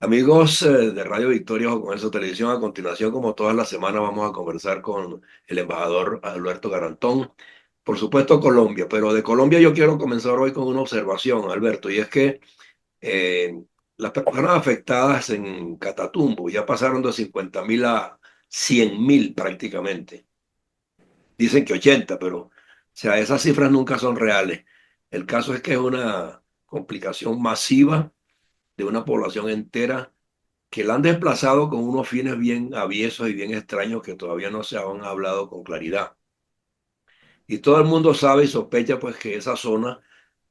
Amigos de Radio Victoria o con eso Televisión, a continuación, como todas las semanas, vamos a conversar con el embajador Alberto Garantón. Por supuesto, Colombia, pero de Colombia yo quiero comenzar hoy con una observación, Alberto, y es que eh, las personas afectadas en Catatumbo ya pasaron de 50.000 a 100.000 prácticamente. Dicen que 80, pero o sea, esas cifras nunca son reales. El caso es que es una complicación masiva de una población entera que la han desplazado con unos fines bien aviesos y bien extraños que todavía no se han hablado con claridad. Y todo el mundo sabe y sospecha pues que esa zona,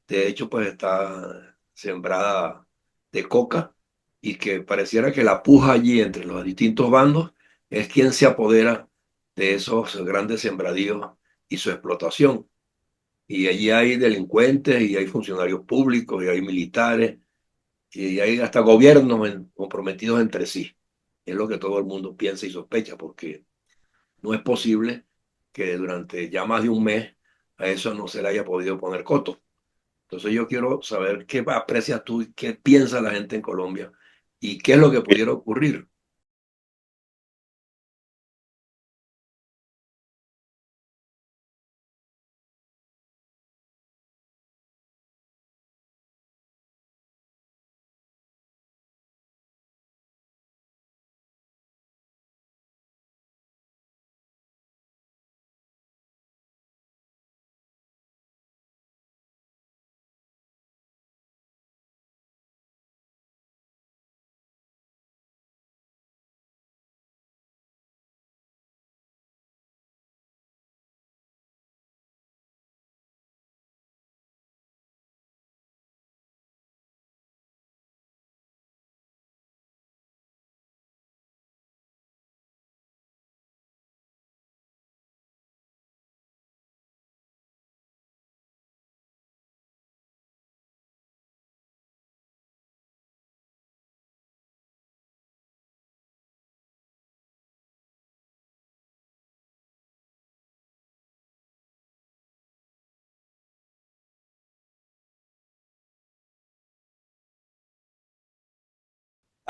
de hecho, pues está sembrada de coca y que pareciera que la puja allí entre los distintos bandos es quien se apodera de esos grandes sembradíos y su explotación. Y allí hay delincuentes y hay funcionarios públicos y hay militares y hay hasta gobiernos comprometidos entre sí. Es lo que todo el mundo piensa y sospecha, porque no es posible que durante ya más de un mes a eso no se le haya podido poner coto. Entonces yo quiero saber qué aprecias tú y qué piensa la gente en Colombia y qué es lo que pudiera ocurrir.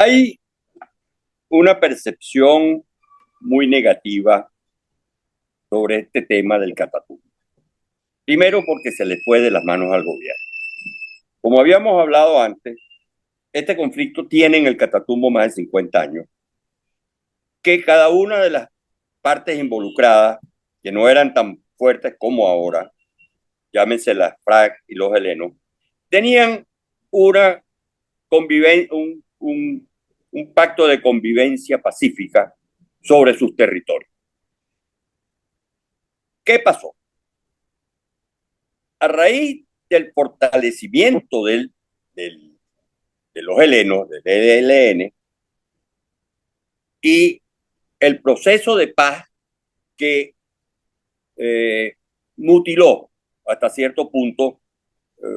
Hay una percepción muy negativa sobre este tema del Catatumbo. Primero porque se le fue de las manos al gobierno. Como habíamos hablado antes, este conflicto tiene en el Catatumbo más de 50 años, que cada una de las partes involucradas, que no eran tan fuertes como ahora, llámense las FARC y los helenos, tenían una un pacto de convivencia pacífica sobre sus territorios. ¿Qué pasó? A raíz del fortalecimiento de los helenos, del ELN, y el proceso de paz que eh, mutiló hasta cierto punto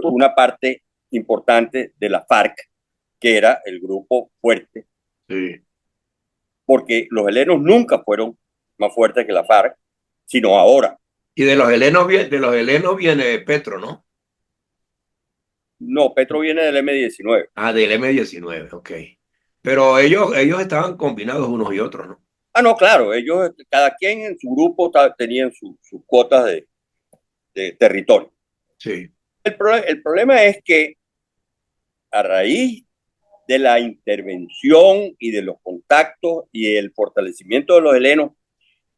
una parte importante de la FARC, que era el grupo fuerte, Sí. porque los helenos nunca fueron más fuertes que la FARC, sino ahora. Y de los helenos viene Petro, ¿no? No, Petro viene del M-19. Ah, del M-19, ok. Pero ellos estaban combinados unos y otros, ¿no? Ah, no, claro, ellos, cada quien en su grupo tenían sus cuotas de territorio. Sí. El problema es que a raíz de la intervención y de los contactos y el fortalecimiento de los helenos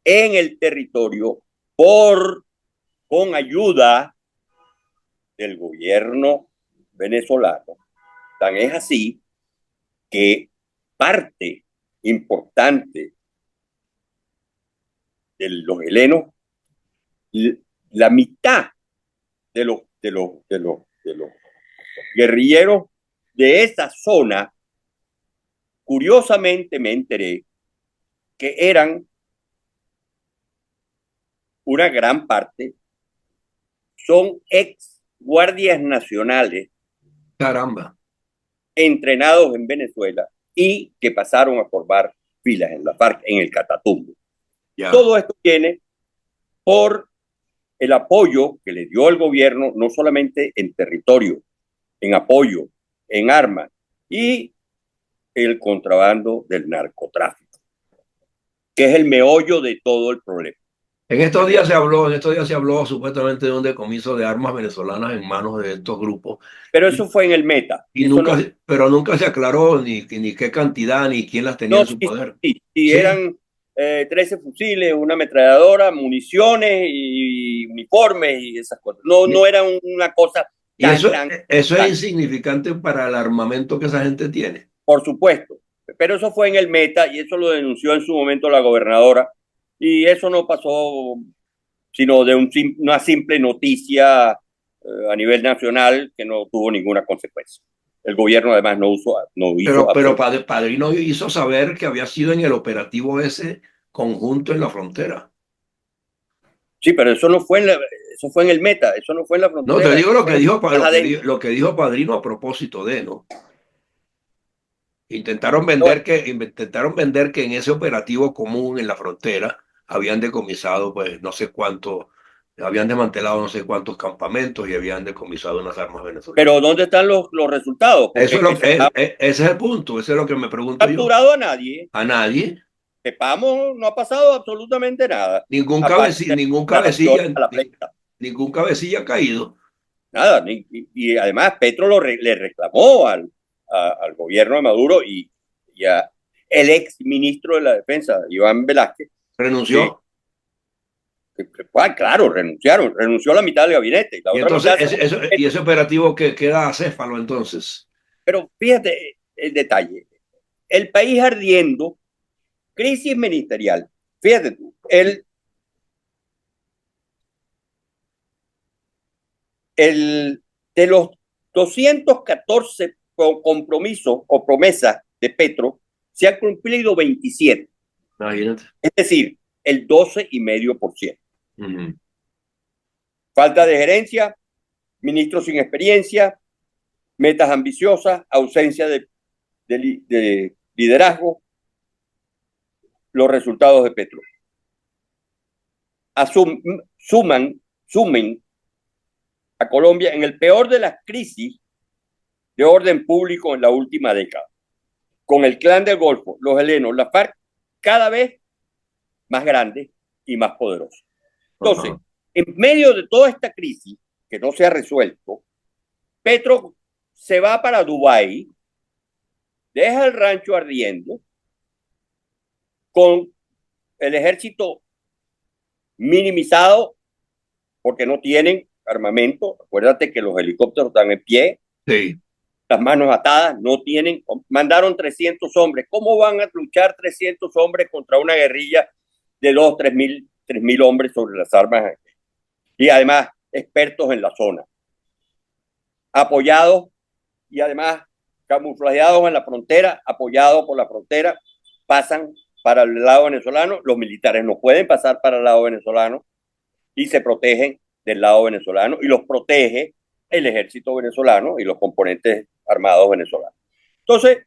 en el territorio con ayuda del gobierno venezolano, tan es así que parte importante de los helenos, la mitad de los guerrilleros de esa zona, curiosamente me enteré que eran una gran parte, son ex guardias nacionales Caramba. entrenados en Venezuela y que pasaron a formar filas en la FARC en el Catatumbo. Ya. Todo esto viene por el apoyo que le dio el gobierno, no solamente en territorio, en apoyo, en armas, y el contrabando del narcotráfico, que es el meollo de todo el problema. En estos días se habló supuestamente de un decomiso de armas venezolanas en manos de estos grupos Pero y, eso fue en el Meta. y Eso nunca, no, pero nunca se aclaró ni qué cantidad ni quién las tenía no, en su sí, poder. sí, Sí, eran 13 fusiles, una ametralladora, municiones y uniformes y esas cosas. No, y, no era una cosa y tan, eso, tan, eso es tan, insignificante para el armamento que esa gente tiene. por supuesto. Pero eso fue en el Meta y eso lo denunció en su momento la gobernadora y eso no pasó sino de una simple noticia a nivel nacional que no tuvo ninguna consecuencia. El gobierno además no hizo Pero absolutamente. Padrino hizo saber que había sido en el operativo ese conjunto en la frontera. Sí, pero eso fue en el Meta, eso no fue en la No, te frontera, digo eso lo fue que dijo, más adentro. lo que dijo Padrino a propósito de, ¿no? No, Intentaron vender que en ese operativo común en la frontera habían decomisado, pues, no sé cuánto, habían desmantelado no sé cuántos campamentos y habían decomisado unas armas venezolanas. pero ¿dónde están los resultados? Eso Porque es que se ha ese es el punto, ese es lo que me pregunto yo. capturado a nadie, A nadie, sepamos, no ha pasado absolutamente nada, ningún aparte cabecilla, de declaraciones a la prensa. ningún cabecilla ha caído. Nada, y además Petro le reclamó al gobierno de Maduro y a el ex ministro de la Defensa, Iván Velázquez, que, Renunció. claro, renunció la mitad del gabinete y la Y otra entonces, mitad se la y ese operativo que queda acéfalo entonces. Pero fíjate el detalle, el país ardiendo, crisis ministerial. Fíjate tú, el de los 214 compromisos o promesas de Petro, se han cumplido 27, Imagínate. es decir, el 12,5%. Ujú. Falta de gerencia, ministros sin experiencia, metas ambiciosas, ausencia de liderazgo, los resultados de Petro. Asum, sumen a Colombia en el peor de las crisis de orden público en la última década, con el clan del Golfo, los helenos, la FARC, cada vez más grandes y más poderosos. Entonces, Ajá. en medio de toda esta crisis que no se ha resuelto, Petro se va para Dubái, deja el rancho ardiendo, con el ejército minimizado porque no tienen armamento. Acuérdate que los helicópteros están en pie, Sí. las manos atadas, no tienen, mandaron 300 hombres. ¿Cómo van a luchar 300 hombres contra una guerrilla de 2, 3,000 hombres sobre las armas? Y además, expertos en la zona, apoyados y además camuflajeados en la frontera, apoyados por la frontera, pasan para el lado venezolano. Los militares no pueden pasar para el lado venezolano y se protegen del lado venezolano y los protege el ejército venezolano y los componentes armados venezolanos. Entonces,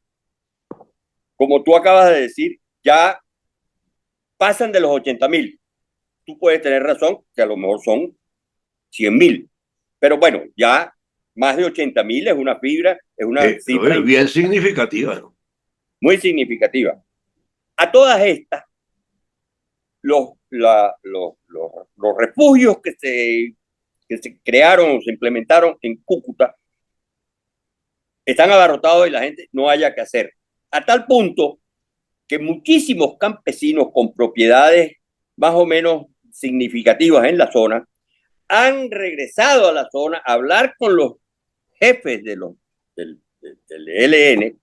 como tú acabas de decir, ya pasan de los 80,000. Tú puedes tener razón que a lo mejor son 100,000, pero bueno, ya más de 80,000 es una cifra Bien significativa, ¿no? muy significativa. A todas estas, los refugios que se crearon o se implementaron en Cúcuta están abarrotados y la gente no haya que hacer. A tal punto que muchísimos campesinos con propiedades más o menos significativas en la zona han regresado a la zona a hablar con los jefes del ELN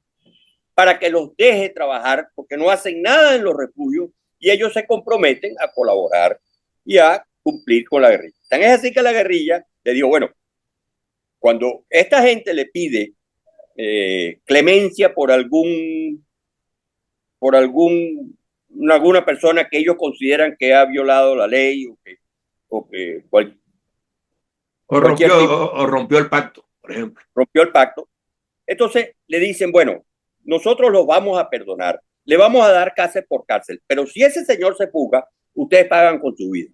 para que los deje trabajar porque no hacen nada en los refugios y ellos se comprometen a colaborar y a cumplir con la guerrilla. Tan es así que la guerrilla le digo, bueno, cuando esta gente le pide clemencia por alguna persona que ellos consideran que ha violado la ley o que cualquier tipo O rompió el pacto, por ejemplo. rompió el pacto, entonces le dicen, bueno, nosotros los vamos a perdonar, le vamos a dar cárcel por cárcel, pero si ese señor se fuga, ustedes pagan con su vida.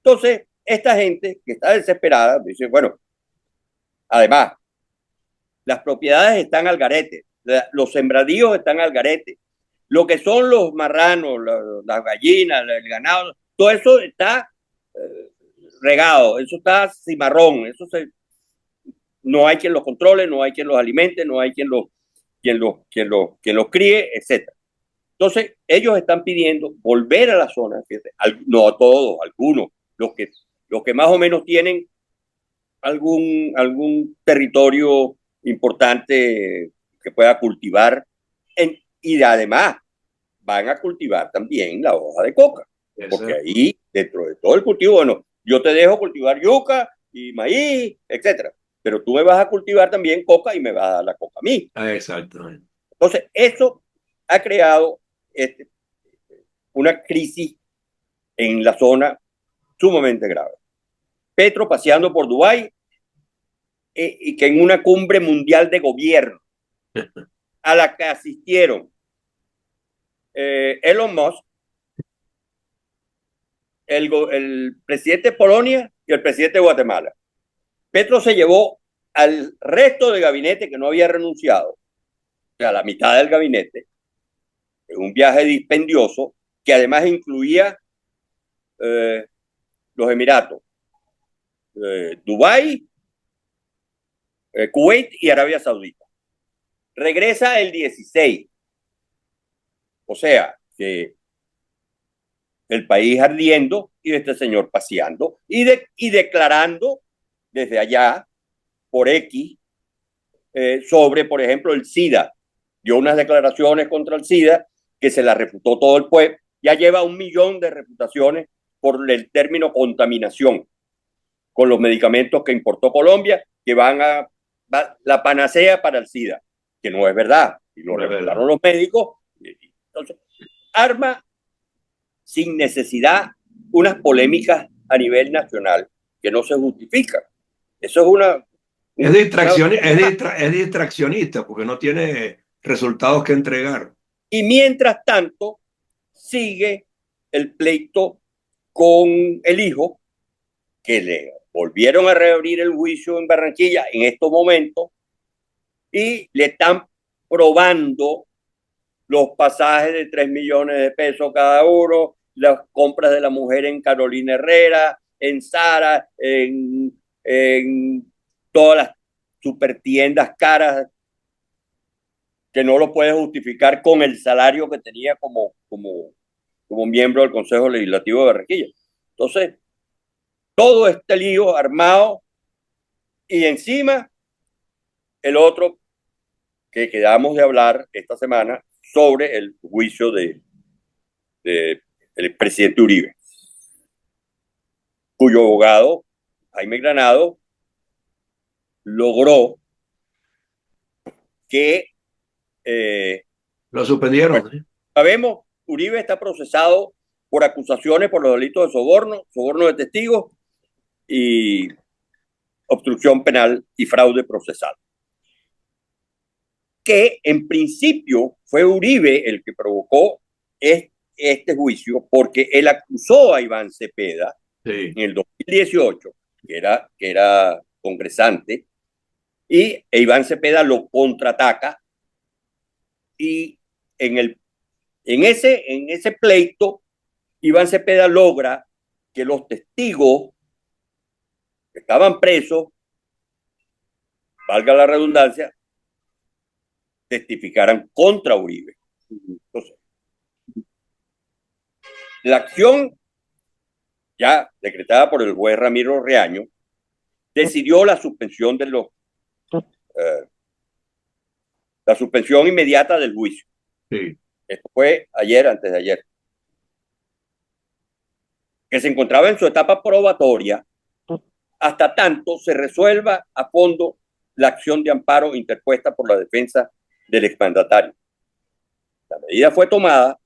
Entonces, esta gente que está desesperada dice, bueno, además, las propiedades están al garete. Los sembradíos están al garete. Lo que son los marranos, las gallinas, el ganado, todo eso está regado, eso está cimarrón, no hay quien los controle, no hay quien los alimente, no hay quien los críe, etc. Entonces, ellos están pidiendo volver a la zona, fíjate, no a todos, algunos, los que más o menos tienen algún territorio importante que pueda cultivar, y además van a cultivar también la hoja de coca, porque ahí, dentro de todo el cultivo, bueno, yo te dejo cultivar yuca y maíz, etcétera, pero tú me vas a cultivar también coca y me vas a dar la coca a mí. Exactamente. Entonces, eso ha creado una crisis en la zona sumamente grave. Petro paseando por Dubái, y que en una cumbre mundial de gobierno a la que asistieron Elon Musk, el presidente de Polonia y el presidente de Guatemala. Petro se llevó al resto del gabinete que no había renunciado, o sea, la mitad del gabinete, en un viaje dispendioso que además incluía los Emiratos, Dubái, Kuwait y Arabia Saudita. Regresa el 16, o sea, que el país ardiendo y este señor paseando y declarando desde allá por X sobre, por ejemplo, el SIDA. Dio unas declaraciones contra el SIDA que se la refutó todo el pueblo. Ya lleva 1 millón de refutaciones por el término contaminación con los medicamentos que importó Colombia, que van la panacea para el SIDA, que no es verdad, y lo refutaron los médicos. Entonces, arma sin necesidad unas polémicas a nivel nacional que no se justifican. Eso es es distraccionista porque no tiene resultados que entregar. Y mientras tanto, sigue el pleito con el hijo, que le volvieron a reabrir el juicio en Barranquilla en estos momentos, y le están probando los pasajes de 3 millones de pesos cada uno, las compras de la mujer en Carolina Herrera, en Zara, en todas las supertiendas caras, que no lo puede justificar con el salario que tenía como miembro del Consejo Legislativo de Barranquilla. Entonces, todo este lío armado, y encima el otro que quedamos de hablar esta semana sobre el juicio del presidente Uribe, cuyo abogado, Jaime Granado, logró que... lo suspendieron. Bueno, sabemos, Uribe está procesado por acusaciones por los delitos de soborno de testigos y obstrucción penal y fraude procesal. Que en principio fue Uribe el que provocó este juicio, porque él acusó a Iván Cepeda en el 2018, que era congresante, y Iván Cepeda lo contraataca, y en ese pleito Iván Cepeda logra que los testigos que estaban presos, valga la redundancia, testificaran contra Uribe. Entonces, la acción ya decretada por el juez Ramiro Reaño decidió la suspensión la suspensión inmediata del juicio. Sí. Esto fue antes de ayer, que se encontraba en su etapa probatoria hasta tanto se resuelva a fondo la acción de amparo interpuesta por la defensa del exmandatario. La medida fue tomada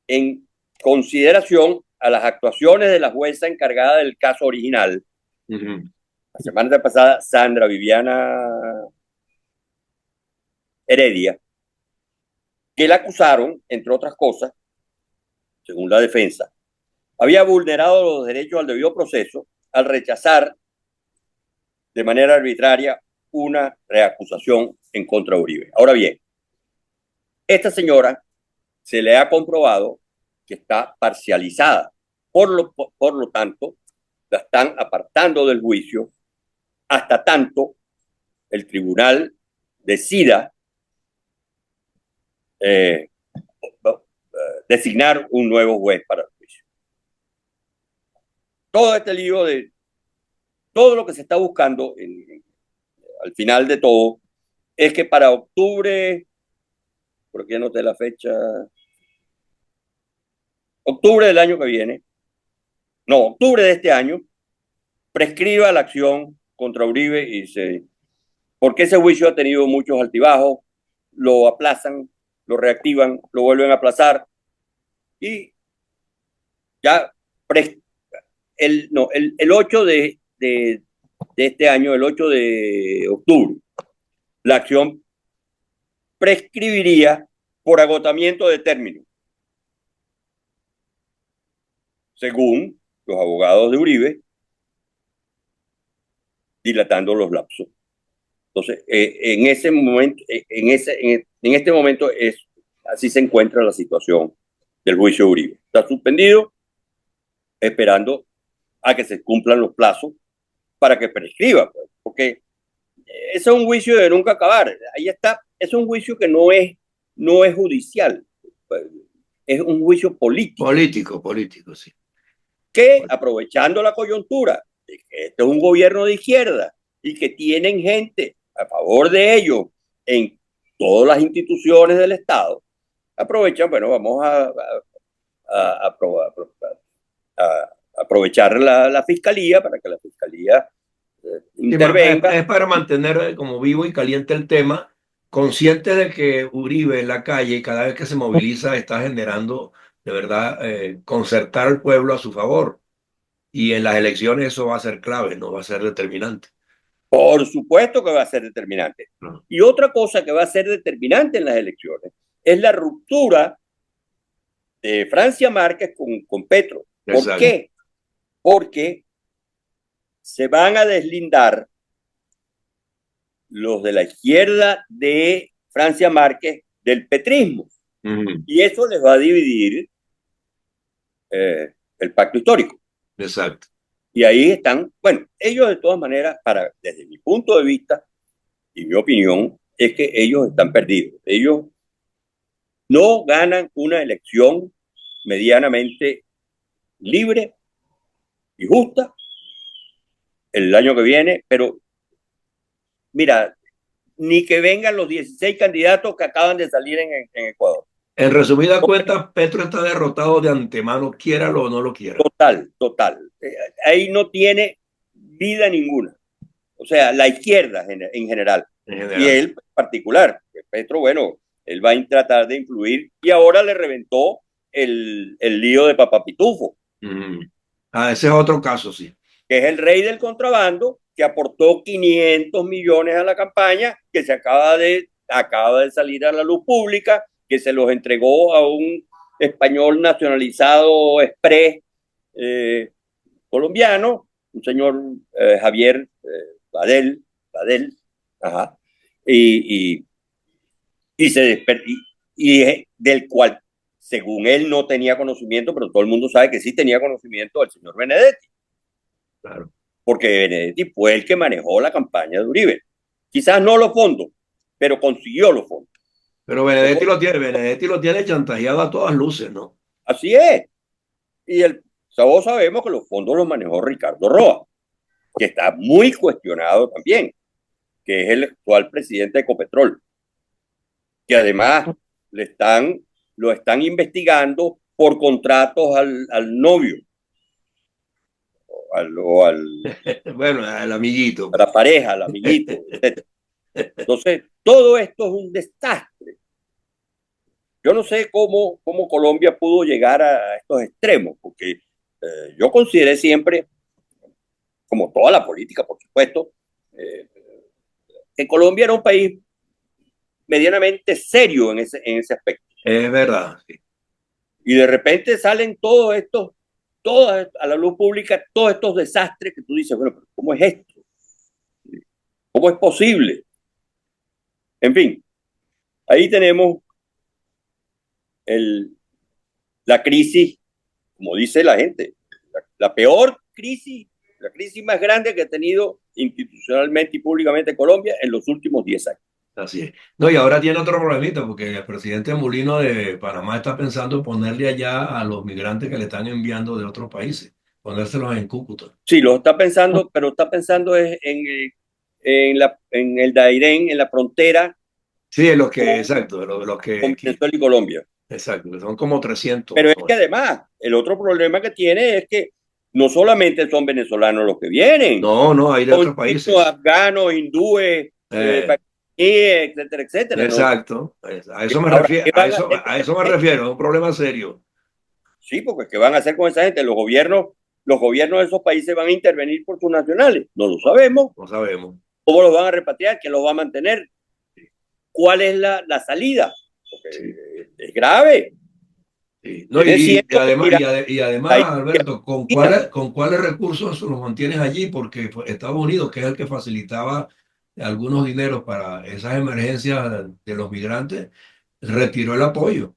en consideración a las actuaciones de la jueza encargada del caso original. La semana pasada, Sandra Viviana Heredia, que la acusaron, entre otras cosas, según la defensa, había vulnerado los derechos al debido proceso al rechazar de manera arbitraria una reacusación en contra de Uribe. Ahora bien, esta señora se le ha comprobado que está parcializada. Por lo tanto, la están apartando del juicio hasta tanto el tribunal decida eh, designar un nuevo juez para el juicio. Todo este lío de todo lo que se está buscando al final de todo es que para octubre, ¿por qué no te la fecha? Octubre del año que viene, no, octubre de este año, prescriba la acción contra Uribe porque ese juicio ha tenido muchos altibajos, lo aplazan, lo reactivan, lo vuelven a aplazar y ya el 8 de este año, el 8 de octubre, la acción prescribiría por agotamiento de término, según los abogados de Uribe, dilatando los lapsos. Entonces, en ese momento, en este momento así se encuentra la situación del juicio de Uribe. Está suspendido, esperando a que se cumplan los plazos para que prescriba, pues, porque ese es un juicio de nunca acabar. Ahí está, es un juicio que no es judicial, es un juicio político. Político, sí. Que aprovechando la coyuntura de que este es un gobierno de izquierda y que tienen gente a favor de ellos en todas las instituciones del Estado, aprovechan, bueno, vamos a aprovechar la fiscalía para que la fiscalía Sí, intervenga. es para mantener como vivo y caliente el tema, consciente de que Uribe en la calle y cada vez que se moviliza está generando de verdad concertar al pueblo a su favor. Y en las elecciones eso va a ser clave, no va a ser determinante. Por supuesto que va a ser determinante. No. Y otra cosa que va a ser determinante en las elecciones es la ruptura de Francia Márquez con Petro. ¿Por Exacto. qué? Porque se van a deslindar los de la izquierda de Francia Márquez del petrismo. Y eso les va a dividir el pacto histórico. Exacto. Y ahí están, bueno, ellos de todas maneras, desde mi punto de vista y mi opinión, es que ellos están perdidos. Ellos no ganan una elección medianamente libre y justa el año que viene, pero mira, ni que vengan los 16 candidatos que acaban de salir en Ecuador. En resumidas cuentas, Petro está derrotado de antemano, quiéralo o no lo quiera. Total, total. Ahí no tiene vida ninguna. O sea, la izquierda en general. En Y general. él en particular. Petro, bueno, él va a tratar de influir y ahora le reventó el lío de Papá Pitufo. Ah, ese es otro caso, sí. Que es el rey del contrabando, que aportó 500 millones a la campaña, que acaba de salir a la luz pública, que se los entregó a un español nacionalizado express colombiano, un señor Javier Badel, ajá, y, y, se del cual, según él, no tenía conocimiento, pero todo el mundo sabe que sí tenía conocimiento del señor Benedetti. Claro. Porque Benedetti fue el que manejó la campaña de Uribe. Quizás no los fondos, pero consiguió los fondos. Pero Benedetti lo tiene chantajeado a todas luces, ¿no? Así es. Y todos sabemos que los fondos los manejó Ricardo Roa, que está muy cuestionado también, que es el actual presidente de Ecopetrol, que además lo están investigando por contratos al novio, Bueno, el amiguito. a la pareja, al amiguito, etc. Entonces, todo esto es un desastre. Yo no sé cómo Colombia pudo llegar a estos extremos, porque yo consideré siempre, como toda la política, por supuesto, que Colombia era un país medianamente serio en ese aspecto. Es verdad, sí. Y de repente salen a la luz pública, todos estos desastres que tú dices, bueno, pero ¿cómo es esto? ¿Cómo es posible? En fin, ahí tenemos el, la crisis, como dice la gente, la peor crisis, la crisis más grande que ha tenido institucionalmente y públicamente Colombia en los últimos 10 años. Así es. No, y ahora tiene otro problemita, porque el presidente Molino de Panamá está pensando ponerle allá a los migrantes que le están enviando de otros países, ponérselos en Cúcuta. Sí, lo está pensando, pero está pensando en el Dairén, en la frontera Sí, los que, con, exacto, los con que, Venezuela y Colombia. exacto, que son como 300 Pero más es o que menos. además, el otro problema que tiene es que no solamente son venezolanos los que vienen, No, no, hay de son otros chinos, países. afganos, hindúes, Eh, pakistaníes, etcétera, etcétera, ¿no? exacto, a eso me Ahora, refiero, ¿qué van a hacer con a eso esa me gente? refiero, es un problema serio. Sí, porque ¿qué van a hacer con esa gente? Los gobiernos de esos países van a intervenir por sus nacionales. No lo No, sabemos. no sabemos. ¿Cómo los van a repatriar? ¿Quién los va a mantener? Sí, ¿Cuál es la salida? sí, Porque es grave. sí. No, Tiene cientos de además, migrantes y además, ahí. Alberto, con cuáles recursos los mantienes allí? Porque pues, Estados Unidos, que es el que facilitaba algunos dineros para esas emergencias de los migrantes, retiró el apoyo.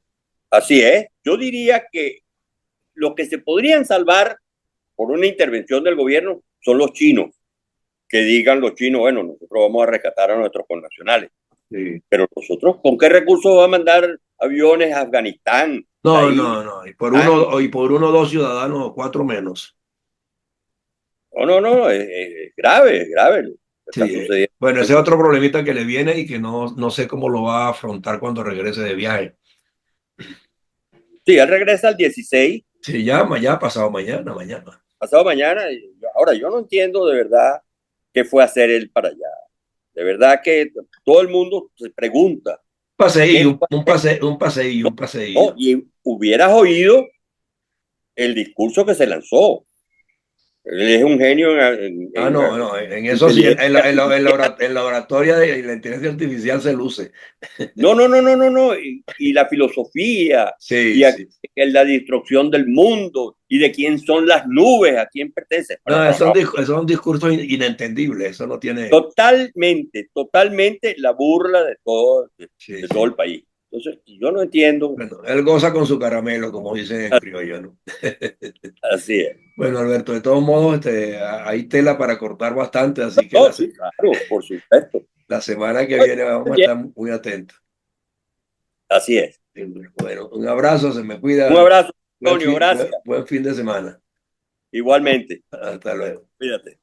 Así es. Yo diría que los que se podrían salvar por una intervención del gobierno son los chinos, que digan los chinos, bueno, nosotros vamos a rescatar a nuestros connacionales, Sí. pero nosotros, ¿con qué recursos va a mandar aviones a Afganistán, la No, India? no, no. Y por uno o dos ciudadanos o cuatro menos. No, no, no, es grave lo que está Sí. sucediendo Bueno, en ese es esos. otro problemita que le viene y que no sé cómo lo va a afrontar cuando regrese de viaje. Sí, él regresa el 16, Se llama ya pasado mañana, mañana. pasado mañana. Ahora, yo no entiendo de verdad qué fue a hacer él para allá. De verdad que todo el mundo se pregunta, ¿qué Paseillo, fue a hacer? un paseillo, un No, paseillo. y hubieras oído el discurso que se lanzó. Él es un genio Ah, no, no, en eso sí, inteligencia artificial. en la oratoria de la inteligencia artificial se luce. No, no, no, no, no, no. Y la filosofía Sí, y sí. la destrucción del mundo y de quién son las nubes, a quién pertenece. No, No, no, no. son discursos inentendibles, eso no tiene. Totalmente, totalmente la burla Sí, de todo sí. el país. Entonces, yo no entiendo. Bueno, él goza con su caramelo, como dicen en criollo, ¿no? Así es. Bueno, Alberto, de todos modos, hay tela para cortar bastante, así que No, sí, claro, por supuesto. la semana que viene vamos a Bien, estar muy atentos. así es. Bueno, un abrazo, se me Un cuida. abrazo, Antonio, gracias. Buen fin de semana. Igualmente. Hasta luego. Cuídate.